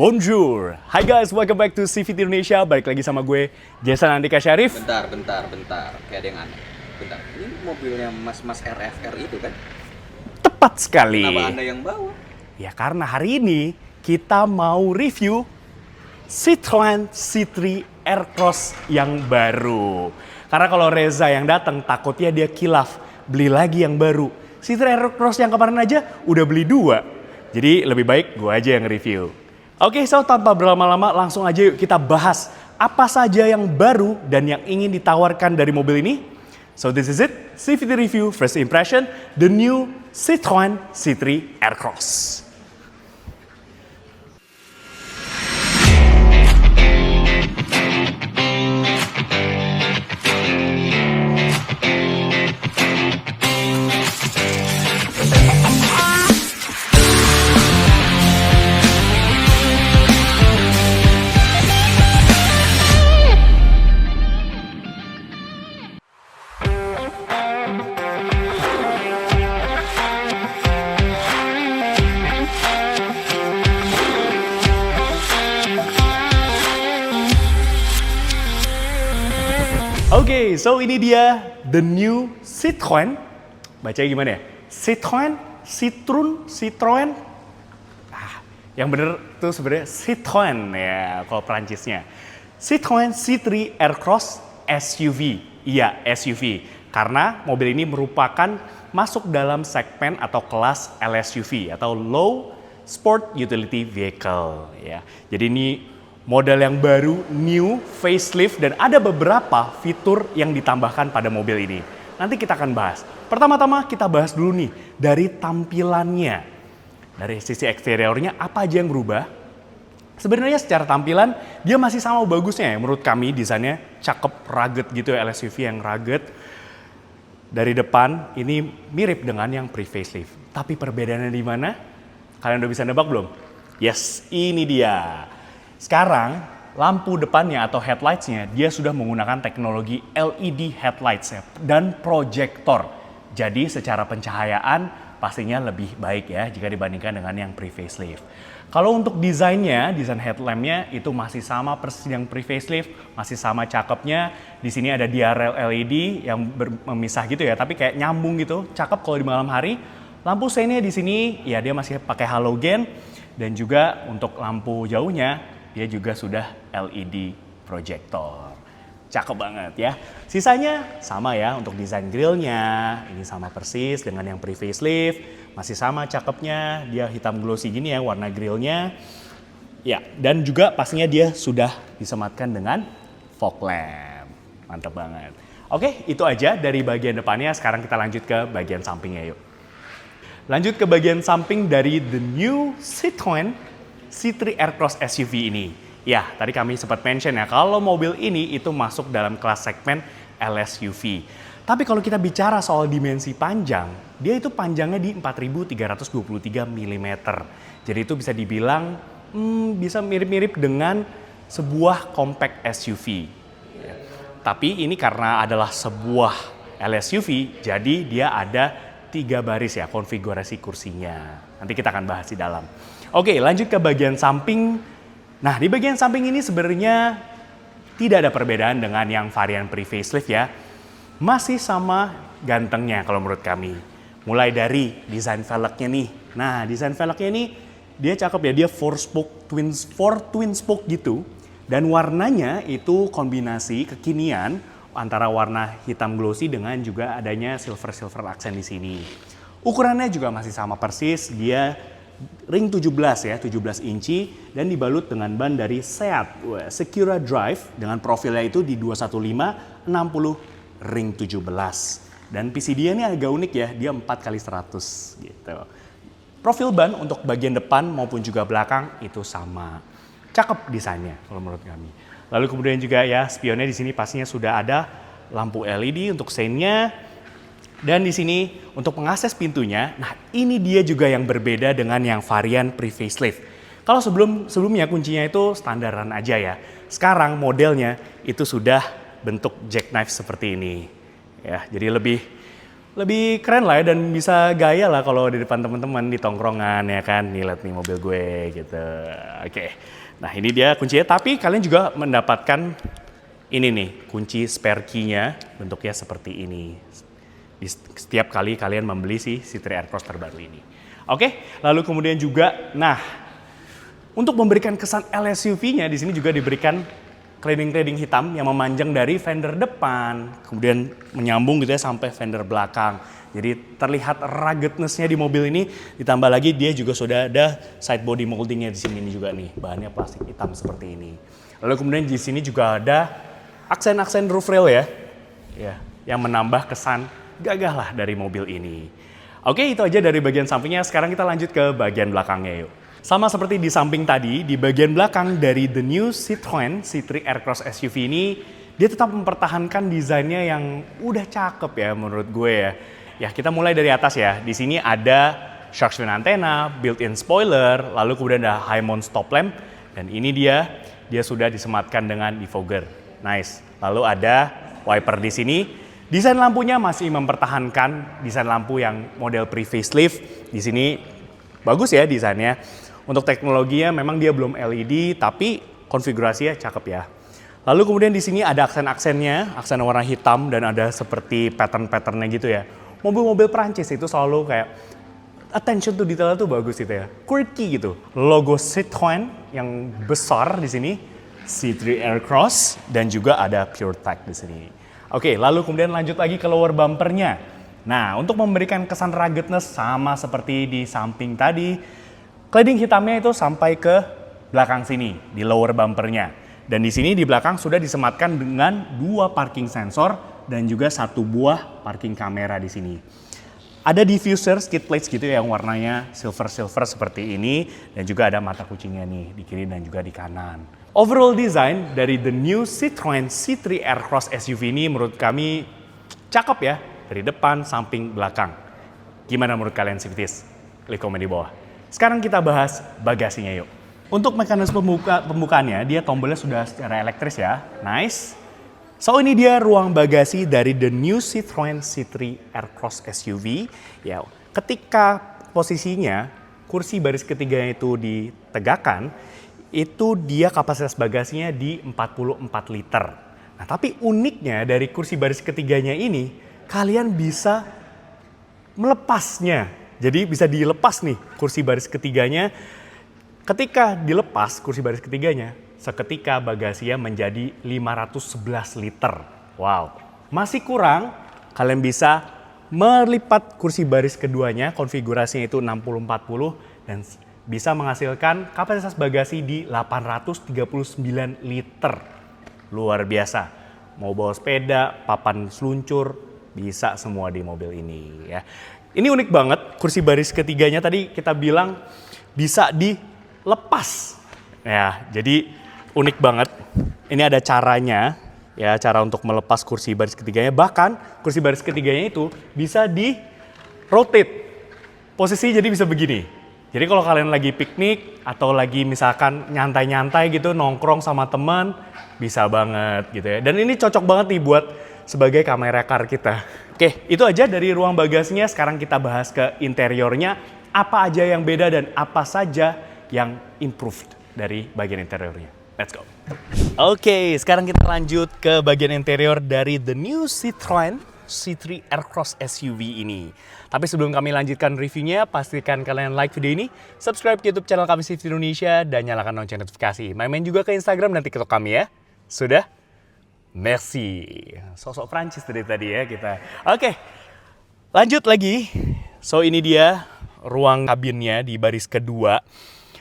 Bonjour. Hi guys, welcome back to CVT Indonesia. Balik lagi sama gue, Jason Andika Syarif. Bentar. Kayak ada yang aneh. Bentar, ini mobilnya mas-mas RFR itu kan? Tepat sekali. Kenapa Anda yang bawa? Ya karena hari ini kita mau review Citroen C3 Aircross yang baru. Karena kalau Reza yang datang takutnya dia kilaf, beli lagi yang baru. C3 Aircross yang kemarin aja udah beli 2. Jadi lebih baik gue aja yang review. Oke, so tanpa berlama-lama langsung aja yuk kita bahas apa saja yang baru dan yang ingin ditawarkan dari mobil ini. So this is it, CVT Review First Impression, the new Citroen C3 Aircross. Oke, so ini dia the new Citroen. Bacanya gimana ya? Citroen. Yang bener tuh sebenarnya Citroen ya kalau Perancisnya. Citroen C3 Aircross SUV. Iya, SUV. Karena mobil ini merupakan masuk dalam segmen atau kelas LSUV atau Low Sport Utility Vehicle ya. Jadi ini model yang baru, new, facelift, dan ada beberapa fitur yang ditambahkan pada mobil ini. Nanti kita akan bahas. Pertama-tama kita bahas dulu nih dari tampilannya. Dari sisi eksteriornya apa aja yang berubah? Sebenarnya secara tampilan dia masih sama bagusnya ya. Menurut kami desainnya cakep, rugged gitu ya, LSUV yang rugged. Dari depan ini mirip dengan yang pre-facelift. Tapi perbedaannya di mana? Kalian udah bisa nebak belum? Yes, ini dia. Sekarang lampu depannya atau headlights-nya dia sudah menggunakan teknologi LED headlights dan proyektor. Jadi secara pencahayaan pastinya lebih baik ya jika dibandingkan dengan yang pre-facelift. Kalau untuk desainnya, desain headlamp-nya itu masih sama persis yang pre-facelift, masih sama cakepnya. Di sini ada DRL LED yang memisah gitu ya, tapi kayak nyambung gitu, cakep kalau di malam hari. Lampu seinnya di sini ya dia masih pakai halogen dan juga untuk lampu jauhnya dia juga sudah LED proyektor. Cakep banget ya. Sisanya sama ya untuk desain grillnya. Ini sama persis dengan yang pre-facelift. Masih sama cakepnya. Dia hitam glossy gini ya warna grillnya. Ya, dan juga pastinya dia sudah disematkan dengan fog lamp. Mantap banget. Oke, itu aja dari bagian depannya. Sekarang kita lanjut ke bagian sampingnya yuk. Lanjut ke bagian samping dari the new Citroen C3 Aircross SUV ini. Ya, tadi kami sempat mention ya, kalau mobil ini itu masuk dalam kelas segmen LSUV. Tapi kalau kita bicara soal dimensi panjang, dia itu panjangnya di 4.323 mm. Jadi itu bisa dibilang bisa mirip-mirip dengan sebuah compact SUV. Ya. Tapi ini karena adalah sebuah LSUV, jadi dia ada 3 baris ya konfigurasi kursinya. Nanti kita akan bahas di dalam. Oke, lanjut ke bagian samping. Nah, di bagian samping ini sebenarnya tidak ada perbedaan dengan yang varian pre-facelift ya. Masih sama gantengnya kalau menurut kami. Mulai dari desain velgnya nih. Nah, desain velgnya ini dia cakep ya. Dia 4 twin spoke gitu. Dan warnanya itu kombinasi kekinian antara warna hitam glossy dengan juga adanya silver accent di sini. Ukurannya juga masih sama persis. Dia ring 17 ya, 17 inci dan dibalut dengan ban dari Seat Secura Drive dengan profilnya itu di 215 60 ring 17. Dan PCD-nya ini agak unik ya, dia 4x100 gitu. Profil ban untuk bagian depan maupun juga belakang itu sama. Cakep desainnya kalau menurut kami. Lalu kemudian juga ya spionnya di sini pastinya sudah ada lampu LED untuk seinnya. Dan di sini untuk mengakses pintunya, nah ini dia juga yang berbeda dengan yang varian pre-facelift. Kalau sebelumnya kuncinya itu standaran aja ya. Sekarang modelnya itu sudah bentuk jackknife seperti ini. Ya, jadi lebih lebih keren lah ya, dan bisa gaya lah kalau di depan teman-teman di tongkrongan ya kan. Nih lihat nih mobil gue gitu. Oke. Nah ini dia kuncinya, tapi kalian juga mendapatkan ini nih kunci spare key-nya, bentuknya seperti ini. Di setiap kali kalian membeli si C3 Aircross terbaru ini. Oke, lalu kemudian juga, nah untuk memberikan kesan LSUV-nya di sini juga diberikan cladding hitam yang memanjang dari fender depan, kemudian menyambung gitu ya sampai fender belakang. Jadi terlihat ruggedness-nya di mobil ini, ditambah lagi dia juga sudah ada side body molding-nya di sini juga nih, bahannya plastik hitam seperti ini. Lalu kemudian di sini juga ada aksen-aksen roof rail ya, yang menambah kesan gagah lah dari mobil ini. Oke, itu aja dari bagian sampingnya. Sekarang kita lanjut ke bagian belakangnya yuk. Sama seperti di samping tadi, di bagian belakang dari the new Citroen C3 Aircross SUV ini, dia tetap mempertahankan desainnya yang udah cakep ya menurut gue ya. Ya kita mulai dari atas ya. Di sini ada shark fin antena, built-in spoiler, lalu kemudian ada high mount stop lamp, dan ini dia sudah disematkan dengan defogger. Nice. Lalu ada wiper di sini. Desain lampunya masih mempertahankan desain lampu yang model pre-facelift. Di sini bagus ya desainnya. Untuk teknologinya memang dia belum LED, tapi konfigurasinya cakep ya. Lalu kemudian di sini ada aksen-aksennya, aksen warna hitam dan ada seperti pattern-patternnya gitu ya. Mobil-mobil Prancis itu selalu kayak attention to detail itu bagus gitu ya. Quirky gitu. Logo Citroen yang besar di sini, C3 Aircross, dan juga ada PureTech di sini. Oke, lalu kemudian lanjut lagi ke lower bumpernya. Nah, untuk memberikan kesan ruggedness sama seperti di samping tadi, cladding hitamnya itu sampai ke belakang sini, di lower bumpernya. Dan di sini di belakang sudah disematkan dengan 2 parking sensor dan juga 1 buah parking kamera di sini. Ada diffuser skid plates gitu ya, yang warnanya silver-silver seperti ini, dan juga ada mata kucingnya nih di kiri dan juga di kanan. Overall design dari the new Citroen C3 Aircross SUV ini menurut kami cakep ya, dari depan, samping, belakang. Gimana menurut kalian Swiftys? Klik komen di bawah. Sekarang kita bahas bagasinya yuk. Untuk mekanisme pembukaannya, dia tombolnya sudah secara elektris ya, nice. So ini dia ruang bagasi dari the new Citroen C3 Aircross SUV. Ya, ketika posisinya kursi baris ketiganya itu ditegakkan, itu dia kapasitas bagasinya di 44 liter. Nah, tapi uniknya dari kursi baris ketiganya ini, kalian bisa melepasnya. Jadi bisa dilepas nih kursi baris ketiganya. Ketika dilepas kursi baris ketiganya, seketika bagasinya menjadi 511 liter. Wow, masih kurang, kalian bisa melipat kursi baris keduanya, konfigurasinya itu 60-40 dan bisa menghasilkan kapasitas bagasi di 839 liter. Luar biasa. Mau bawa sepeda, papan seluncur, bisa semua di mobil ini ya. Ini unik banget, kursi baris ketiganya tadi kita bilang bisa dilepas. Ya, jadi unik banget. Ini ada caranya ya, cara untuk melepas kursi baris ketiganya. Bahkan kursi baris ketiganya itu bisa di rotate. Posisi jadi bisa begini. Jadi kalau kalian lagi piknik atau lagi misalkan nyantai-nyantai gitu nongkrong sama teman, bisa banget gitu ya. Dan ini cocok banget nih buat sebagai kamera car kita. Oke, itu aja dari ruang bagasinya. Sekarang kita bahas ke interiornya. Apa aja yang beda dan apa saja yang improved dari bagian interiornya. Let's go. Oke, sekarang kita lanjut ke bagian interior dari the new Citroen C3 Aircross SUV ini. Tapi sebelum kami lanjutkan reviewnya, pastikan kalian like video ini, subscribe ke YouTube channel kami Swift Indonesia, dan nyalakan lonceng notifikasi. Main-main juga ke Instagram dan TikTok kami ya. Sudah? Merci. Sosok Prancis dari tadi ya kita. Oke, lanjut lagi. So ini dia ruang kabinnya di baris kedua.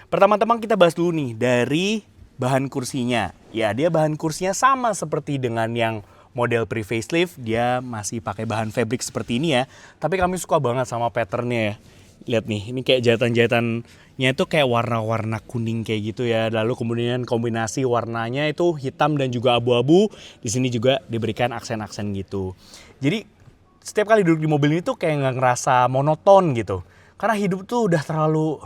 Pertama-tama kita bahas dulu nih dari bahan kursinya. Ya, dia bahan kursinya sama seperti dengan yang model pre-facelift, dia masih pakai bahan fabric seperti ini ya. Tapi kami suka banget sama patternnya ya. Lihat nih, ini kayak jahitan-jahitannya itu kayak warna-warna kuning kayak gitu ya. Lalu kemudian kombinasi warnanya itu hitam dan juga abu-abu. Di sini juga diberikan aksen-aksen gitu. Jadi setiap kali duduk di mobil ini tuh kayak nggak ngerasa monoton gitu. Karena hidup tuh udah terlalu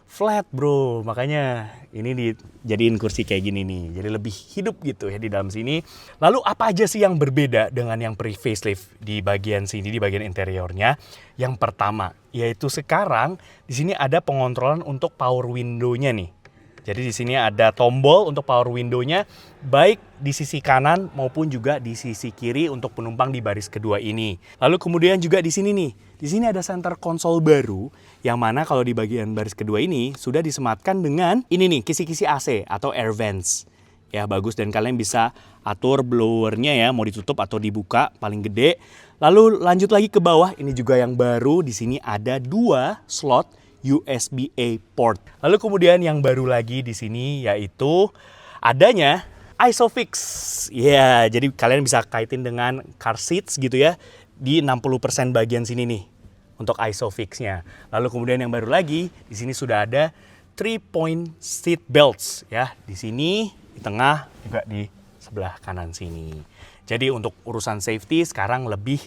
flat bro, makanya ini dijadiin kursi kayak gini nih, jadi lebih hidup gitu ya di dalam sini. Lalu apa aja sih yang berbeda dengan yang pre-facelift di bagian sini, di bagian interiornya? Yang pertama, yaitu sekarang di sini ada pengontrolan untuk power window-nya nih. Jadi di sini ada tombol untuk power window-nya, baik di sisi kanan maupun juga di sisi kiri untuk penumpang di baris kedua ini. Lalu kemudian juga di sini nih, di sini ada center console baru, yang mana kalau di bagian baris kedua ini sudah disematkan dengan ini nih, kisi-kisi AC atau air vents. Ya bagus, dan kalian bisa atur blowernya ya, mau ditutup atau dibuka paling gede. Lalu lanjut lagi ke bawah, ini juga yang baru, di sini ada 2 slot USB-A port. Lalu kemudian yang baru lagi di sini yaitu adanya ISOFIX. Ya, jadi kalian bisa kaitin dengan car seats gitu ya di 60% bagian sini nih untuk ISOFIX-nya. Lalu kemudian yang baru lagi di sini sudah ada 3-point seat belts ya. Di sini, di tengah, juga di sebelah kanan sini. Jadi untuk urusan safety sekarang lebih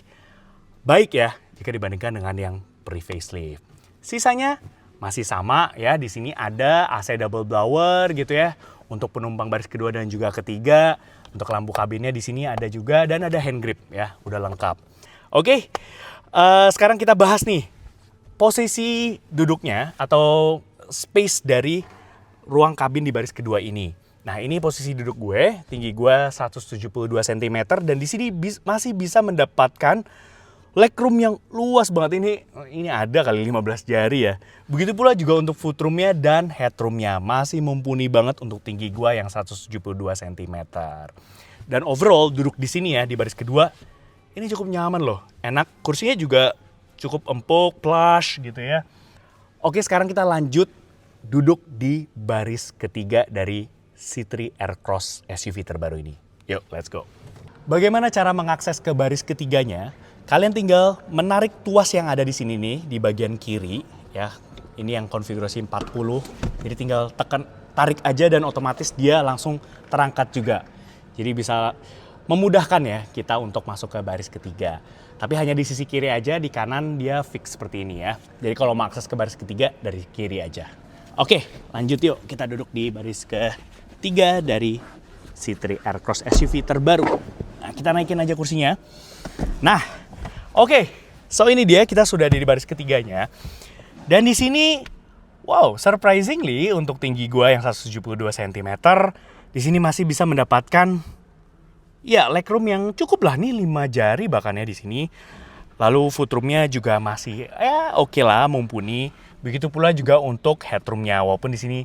baik ya jika dibandingkan dengan yang pre-facelift. Sisanya masih sama ya, di sini ada AC double blower gitu ya untuk penumpang baris kedua dan juga ketiga. Untuk lampu kabinnya di sini ada juga, dan ada hand grip ya, udah lengkap. Oke, sekarang kita bahas nih posisi duduknya atau space dari ruang kabin di baris kedua ini. Nah, ini posisi duduk gue, tinggi gue 172 cm, dan di sini masih bisa mendapatkan legroom yang luas banget. Ini ada kali 15 jari ya. Begitu pula juga untuk footroomnya dan headroomnya. Masih mumpuni banget untuk tinggi gua yang 172 cm. Dan overall duduk di sini ya, di baris kedua, ini cukup nyaman loh. Enak, kursinya juga cukup empuk, plush gitu ya. Oke, sekarang kita lanjut duduk di baris ketiga dari C3 Aircross SUV terbaru ini. Yuk, let's go. Bagaimana cara mengakses ke baris ketiganya? Kalian tinggal menarik tuas yang ada di sini nih, di bagian kiri ya. Ini yang konfigurasi 40. Jadi tinggal tarik aja dan otomatis dia langsung terangkat juga. Jadi bisa memudahkan ya kita untuk masuk ke baris ketiga. Tapi hanya di sisi kiri aja, di kanan dia fix seperti ini ya. Jadi kalau mau akses ke baris ketiga dari kiri aja. Oke, lanjut yuk, kita duduk di baris ketiga dari C3 Aircross SUV terbaru. Nah, kita naikin aja kursinya. Nah, oke, so ini dia, kita sudah di baris ketiganya. Dan di sini, wow, surprisingly untuk tinggi gua yang 172 cm, di sini masih bisa mendapatkan ya legroom yang cukup lah nih, 5 jari bahkan ya di sini. Lalu footroomnya juga masih ya oke lah, mumpuni. Begitu pula juga untuk headroomnya, walaupun di sini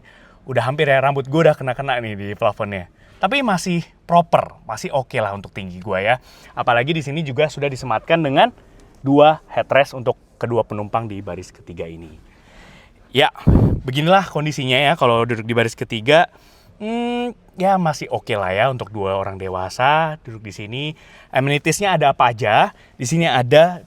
udah hampir ya, rambut gua udah kena-kena nih di plafonnya. Tapi masih proper, masih oke lah untuk tinggi gua ya. Apalagi di sini juga sudah disematkan dengan 2 headrest untuk kedua penumpang di baris ketiga ini. Ya, beginilah kondisinya ya kalau duduk di baris ketiga. Ya masih oke lah ya untuk 2 orang dewasa duduk di sini. Amenitiesnya ada apa aja? Di sini ada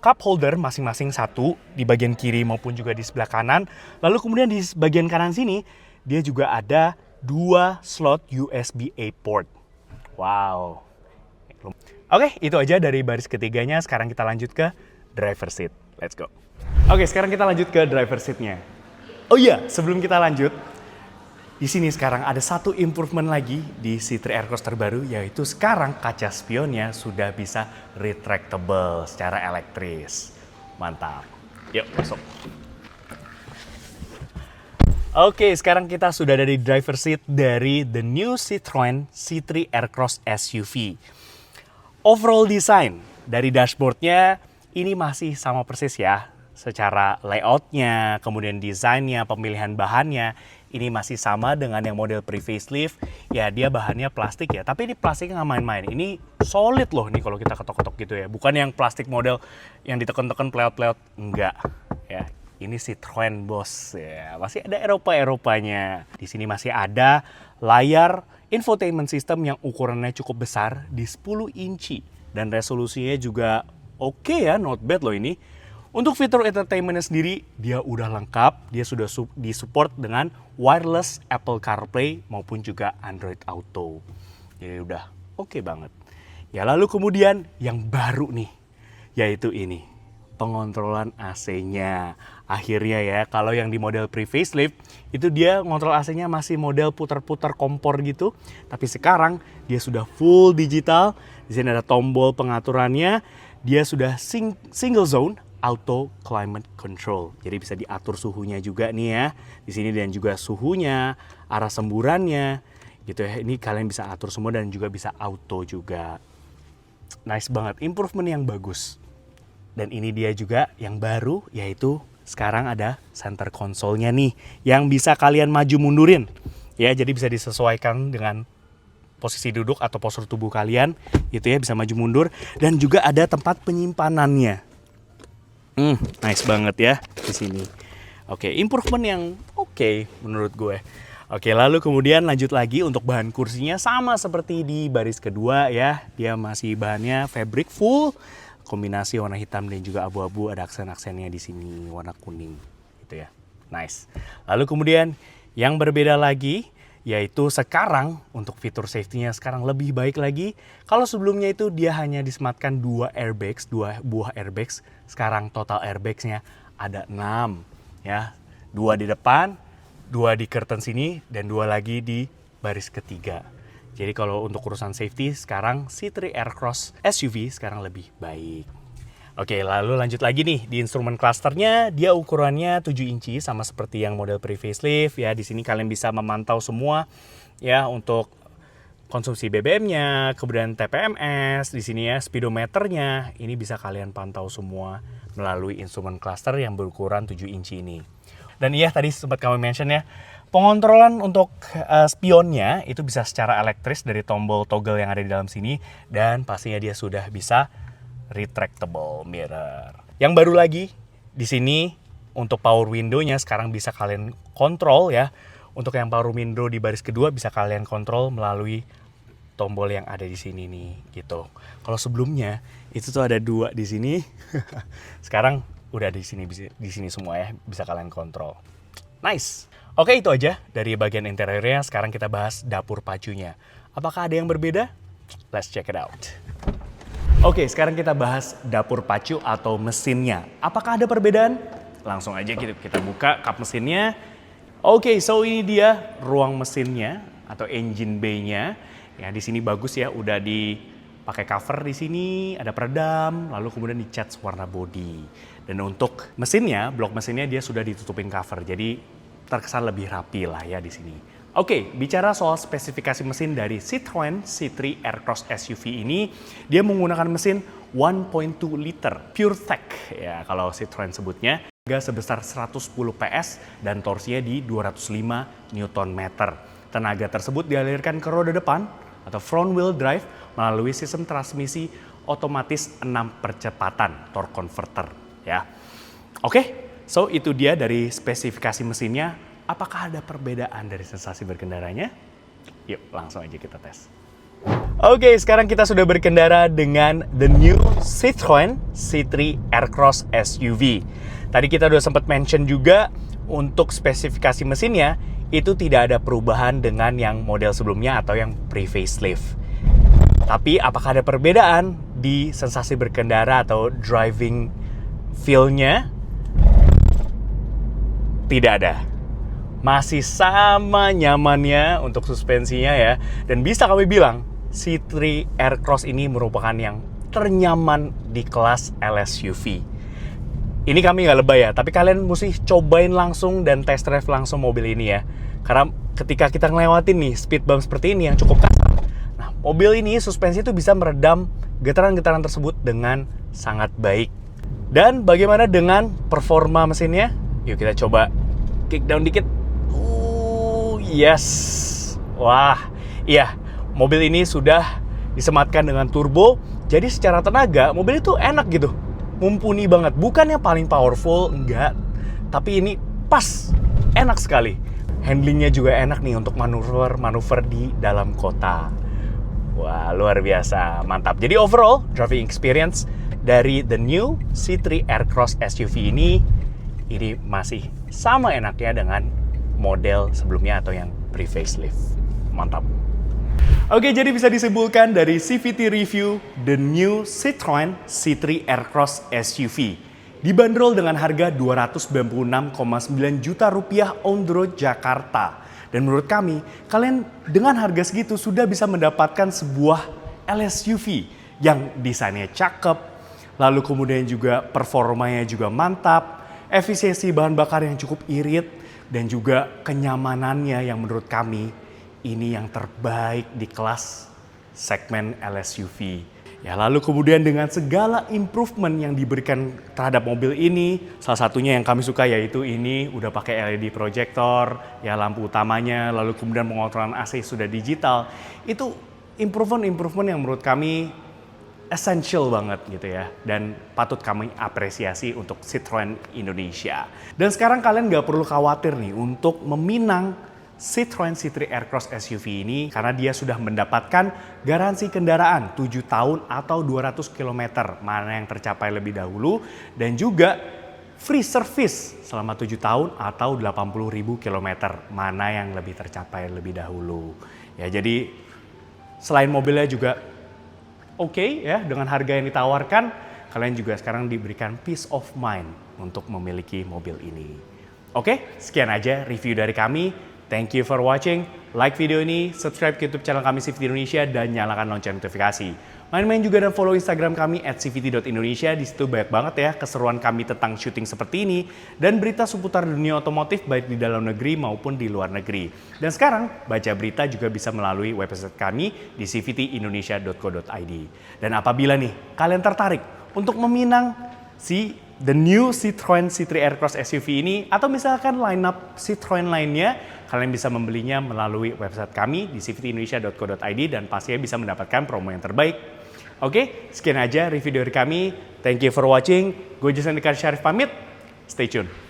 cup holder masing-masing 1 di bagian kiri maupun juga di sebelah kanan. Lalu kemudian di bagian kanan sini dia juga ada 2 slot USB-A port. Wow. Oke, itu aja dari baris ketiganya. Sekarang kita lanjut ke driver seat. Let's go. Oke, sekarang kita lanjut ke driver seatnya. Oh iya, sebelum kita lanjut, di sini sekarang ada satu improvement lagi di C3 Aircross terbaru, yaitu sekarang kaca spionnya sudah bisa retractable secara elektris. Mantap. Yuk, masuk. Oke, sekarang kita sudah ada di driver seat dari the new Citroen C3 Aircross SUV. Overall design dari dashboardnya ini masih sama persis ya. Secara layoutnya, kemudian desainnya, pemilihan bahannya, ini masih sama dengan yang model pre-facelift. Ya dia bahannya plastik ya, tapi ini plastiknya nggak main-main. Ini solid loh nih kalau kita ketok-ketok gitu ya. Bukan yang plastik model yang ditekan-tekan pleot-pleot, enggak ya. Ini Citroen bos ya, masih ada Eropa-Eropanya. Di sini masih ada layar infotainment system yang ukurannya cukup besar di 10 inci dan resolusinya juga oke ya, not bad loh ini. Untuk fitur entertainmentnya sendiri dia udah lengkap, dia sudah disupport dengan wireless Apple CarPlay maupun juga Android Auto. Jadi udah oke banget. Ya lalu kemudian yang baru nih, yaitu ini pengontrolan AC-nya. Akhirnya ya, kalau yang di model pre-facelift itu dia ngontrol AC-nya masih model putar-putar kompor gitu, tapi sekarang dia sudah full digital. Di sini ada tombol pengaturannya, dia sudah single zone auto climate control. Jadi bisa diatur suhunya juga nih ya. Di sini dan juga suhunya, arah semburannya gitu ya. Ini kalian bisa atur semua dan juga bisa auto juga. Nice banget, improvement yang bagus. Dan ini dia juga yang baru, yaitu sekarang ada center console-nya nih yang bisa kalian maju mundurin. Ya, jadi bisa disesuaikan dengan posisi duduk atau postur tubuh kalian gitu ya, bisa maju mundur, dan juga ada tempat penyimpanannya. Nice banget ya di sini. Oke, improvement yang oke menurut gue. Oke, lalu kemudian lanjut lagi untuk bahan kursinya sama seperti di baris kedua ya. Dia masih bahannya fabric full, kombinasi warna hitam dan juga abu-abu, ada aksen-aksennya di sini warna kuning gitu ya. Nice. Lalu kemudian yang berbeda lagi yaitu sekarang untuk fitur safety-nya sekarang lebih baik lagi. Kalau sebelumnya itu dia hanya disematkan 2 buah airbags, sekarang total airbags-nya ada 6 ya. 2 di depan, 2 di curtain sini, dan 2 lagi di baris ketiga. Jadi kalau untuk urusan safety sekarang C3 Aircross SUV sekarang lebih baik. Oke, lalu lanjut lagi nih di instrumen clusternya, dia ukurannya 7 inci sama seperti yang model pre-facelift ya. Di sini kalian bisa memantau semua ya untuk konsumsi BBM-nya, kemudian TPMS, di sini ya speedometernya, ini bisa kalian pantau semua melalui instrumen cluster yang berukuran 7 inci ini. Dan iya tadi sempat kami mention ya, pengontrolan untuk spionnya itu bisa secara elektris dari tombol toggle yang ada di dalam sini, dan pastinya dia sudah bisa retractable mirror. Yang baru lagi di sini untuk power window-nya sekarang bisa kalian kontrol ya. Untuk yang power window di baris kedua bisa kalian kontrol melalui tombol yang ada di sini nih gitu. Kalau sebelumnya itu tuh ada 2 di sini. Sekarang udah di sini semua ya, bisa kalian kontrol. Nice. Oke, itu aja dari bagian interiornya. Sekarang kita bahas dapur pacunya. Apakah ada yang berbeda? Let's check it out. Oke, sekarang kita bahas dapur pacu atau mesinnya. Apakah ada perbedaan? Langsung aja kita buka kap mesinnya. Oke, so ini dia ruang mesinnya atau engine bay-nya. Ya, di sini bagus ya, udah dipakai cover di sini, ada peredam, lalu kemudian dicat warna body. Dan untuk mesinnya, blok mesinnya dia sudah ditutupin cover, jadi terkesan lebih rapi lah ya di sini. Oke, bicara soal spesifikasi mesin dari Citroen C3 Aircross SUV ini, dia menggunakan mesin 1.2 liter pure tech ya kalau Citroen sebutnya, tenaga sebesar 110 PS dan torsinya di 205 Nm. Tenaga tersebut dialirkan ke roda depan atau front wheel drive melalui sistem transmisi otomatis 6 percepatan torque converter ya. Oke, so itu dia dari spesifikasi mesinnya. Apakah ada perbedaan dari sensasi berkendaranya? Yuk, langsung aja kita tes. Oke, sekarang kita sudah berkendara dengan the new Citroen C3 Aircross SUV. Tadi kita udah sempat mention juga untuk spesifikasi mesinnya itu tidak ada perubahan dengan yang model sebelumnya atau yang pre-facelift. Tapi apakah ada perbedaan di sensasi berkendara atau driving feel-nya? Tidak ada. Masih sama nyamannya untuk suspensinya ya. Dan bisa kami bilang C3 Aircross ini merupakan yang ternyaman di kelas LSUV. Ini kami nggak lebay ya, tapi kalian mesti cobain langsung dan test drive langsung mobil ini ya. Karena ketika kita ngelewatin nih speed bump seperti ini yang cukup kasar, nah mobil ini suspensi itu bisa meredam getaran-getaran tersebut dengan sangat baik. Dan bagaimana dengan performa mesinnya? Yuk kita coba kick down dikit. Yes. Wah, iya. Mobil ini sudah disematkan dengan turbo. Jadi secara tenaga, mobil itu enak gitu. Mumpuni banget. Bukan yang paling powerful, enggak. Tapi ini pas. Enak sekali. Handlingnya juga enak nih untuk manuver di dalam kota. Wah, luar biasa. Mantap. Jadi overall, driving experience dari the new C3 Aircross SUV ini masih sama enaknya dengan model sebelumnya atau yang pre-facelift. Mantap. Oke, jadi bisa disimpulkan dari CVT review the new Citroen C3 Aircross SUV. dibanderol dengan harga 296,9 juta rupiah on the road Jakarta. Dan menurut kami, kalian dengan harga segitu sudah bisa mendapatkan sebuah LSUV yang desainnya cakep, lalu kemudian juga performanya juga mantap, efisiensi bahan bakar yang cukup irit, dan juga kenyamanannya yang menurut kami ini yang terbaik di kelas segmen LSUV. Ya, lalu kemudian dengan segala improvement yang diberikan terhadap mobil ini, salah satunya yang kami suka yaitu ini udah pakai LED projector, ya lampu utamanya, lalu kemudian pengontrolan AC sudah digital. Itu improvement yang menurut kami essential banget gitu ya, dan patut kami apresiasi untuk Citroen Indonesia. Dan sekarang kalian nggak perlu khawatir nih untuk meminang Citroen C3 Aircross SUV ini karena dia sudah mendapatkan garansi kendaraan 7 tahun atau 200 km, mana yang tercapai lebih dahulu, dan juga free service selama 7 tahun atau 80.000 km, mana yang lebih tercapai lebih dahulu. Ya, jadi selain mobilnya juga oke ya, dengan harga yang ditawarkan, kalian juga sekarang diberikan peace of mind untuk memiliki mobil ini. Oke, sekian aja review dari kami. Thank you for watching. Like video ini, subscribe ke YouTube channel kami CVT Indonesia, dan nyalakan lonceng notifikasi. Main-main juga dan follow Instagram kami @cvt.indonesia. Di situ banyak banget ya keseruan kami tentang syuting seperti ini dan berita seputar dunia otomotif baik di dalam negeri maupun di luar negeri. Dan sekarang baca berita juga bisa melalui website kami di cvtindonesia.co.id. Dan apabila nih kalian tertarik untuk meminang the new Citroen C3 Aircross SUV ini atau misalkan lineup Citroen lainnya, kalian bisa membelinya melalui website kami di cvtindonesia.co.id dan pastinya bisa mendapatkan promo yang terbaik. Oke, sekian aja review dari kami. Thank you for watching. Gue Jason Syarif pamit. Stay tune.